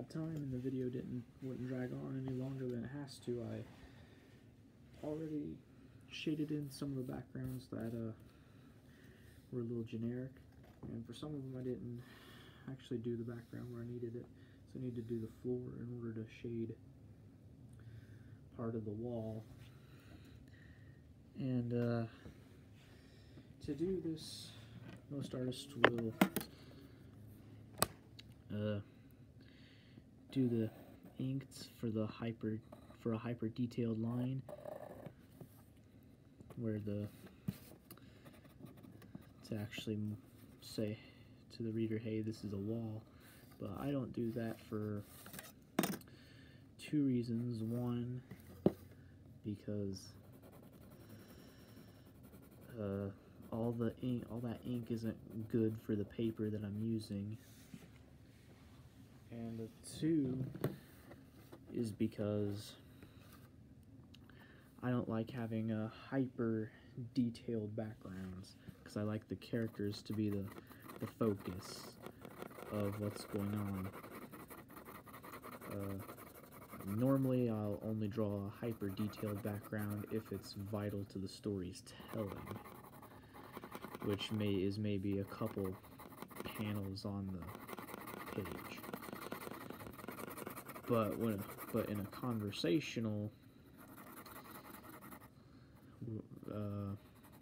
have time and the video wouldn't drag on any longer than it has to, I already shaded in some of the backgrounds that were a little generic, and for some of them I didn't actually do the background where I needed it, so I need to do the floor in order to shade part of the wall. And to do this, most artists will do the inks for a hyper detailed line, where to actually say to the reader, hey, this is a wall. But I don't do that for two reasons. One, because all that ink isn't good for the paper that I'm using, and the two is because I don't like having hyper detailed backgrounds, because I like the characters to be the focus of what's going on. Normally I'll only draw a hyper detailed background if it's vital to the story's telling, which is maybe a couple panels on the page. But in a conversational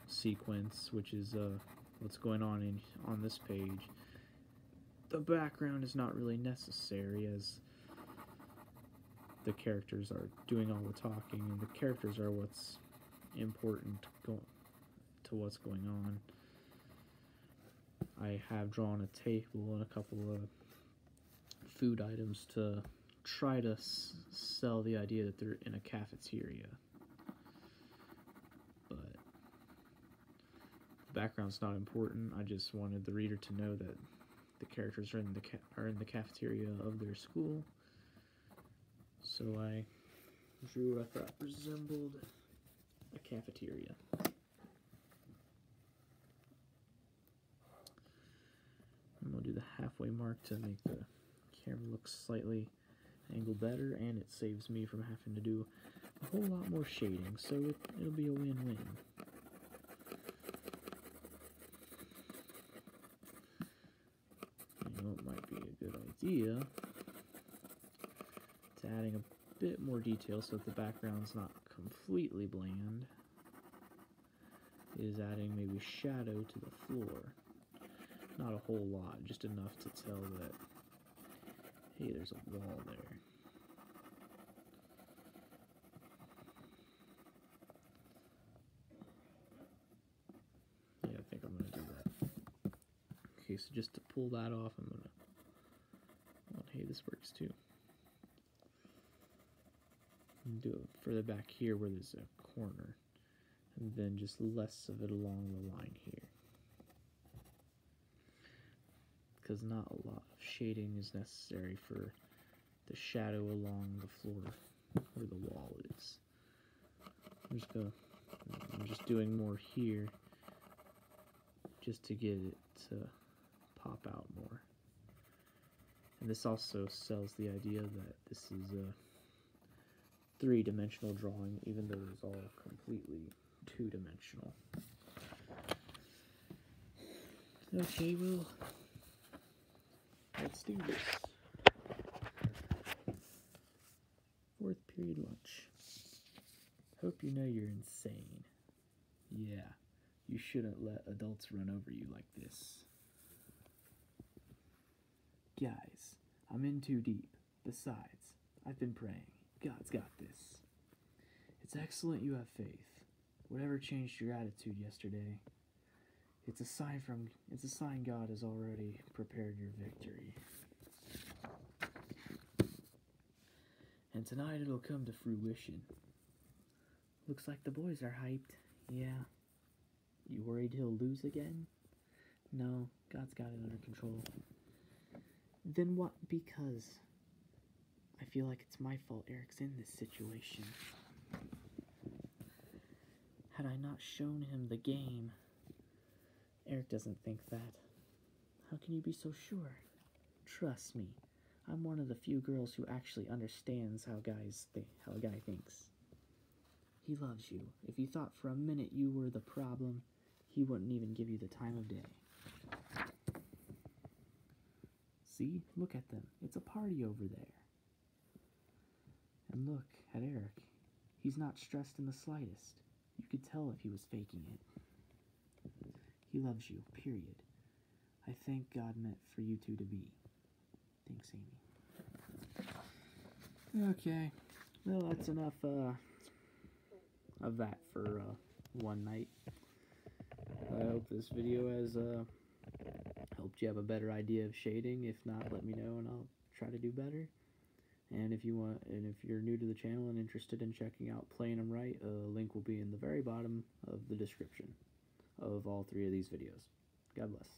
sequence, which is what's going on this page, the background is not really necessary, as the characters are doing all the talking, and the characters are what's important to what's going on. I have drawn a table and a couple of food items to try to sell the idea that they're in a cafeteria. But the background's not important. I just wanted the reader to know that the characters are in the cafeteria of their school. So I drew what I thought resembled a cafeteria. I'm going to do the halfway mark to make the camera look slightly angled better, and it saves me from having to do a whole lot more shading, so it'll be a win-win. You know, it might be a good idea to adding a bit more detail so that the background's not completely bland, is adding maybe shadow to the floor. Not a whole lot, just enough to tell that, hey, there's a wall there. Yeah, I think I'm going to do that. Okay, so just to pull that off, I'm going to, well, hey, this works too. And do it further back here where there's a corner, and then just less of it along the line here, because not a lot of shading is necessary for the shadow along the floor where the wall is. I'm just doing more here just to get it to pop out more. And this also sells the idea that this is a three-dimensional drawing, even though it's all completely two-dimensional. Okay, well, let's do this. Fourth period lunch. Hope you know you're insane. Yeah, you shouldn't let adults run over you like this. Guys, I'm in too deep. Besides, I've been praying. God's got this. It's excellent you have faith. Whatever changed your attitude yesterday, it's a sign God has already prepared your victory. And tonight it'll come to fruition. Looks like the boys are hyped. Yeah. You worried he'll lose again? No, God's got it under control. Then what? Because I feel like it's my fault Eric's in this situation. Had I not shown him the game... Eric doesn't think that. How can you be so sure? Trust me, I'm one of the few girls who actually understands how how a guy thinks. He loves you. If you thought for a minute you were the problem, he wouldn't even give you the time of day. See? Look at them. It's a party over there. And look at Eric. He's not stressed in the slightest. You could tell if he was faking it. He loves you, period. I thank God meant for you two to be. Thanks, Amy. Okay. Well, that's enough of that for one night. I hope this video has helped you have a better idea of shading. If not, let me know and I'll try to do better. And if you're new to the channel and interested in checking out Playing Them Right, a link will be in the very bottom of the description of all 3 of these videos. God bless.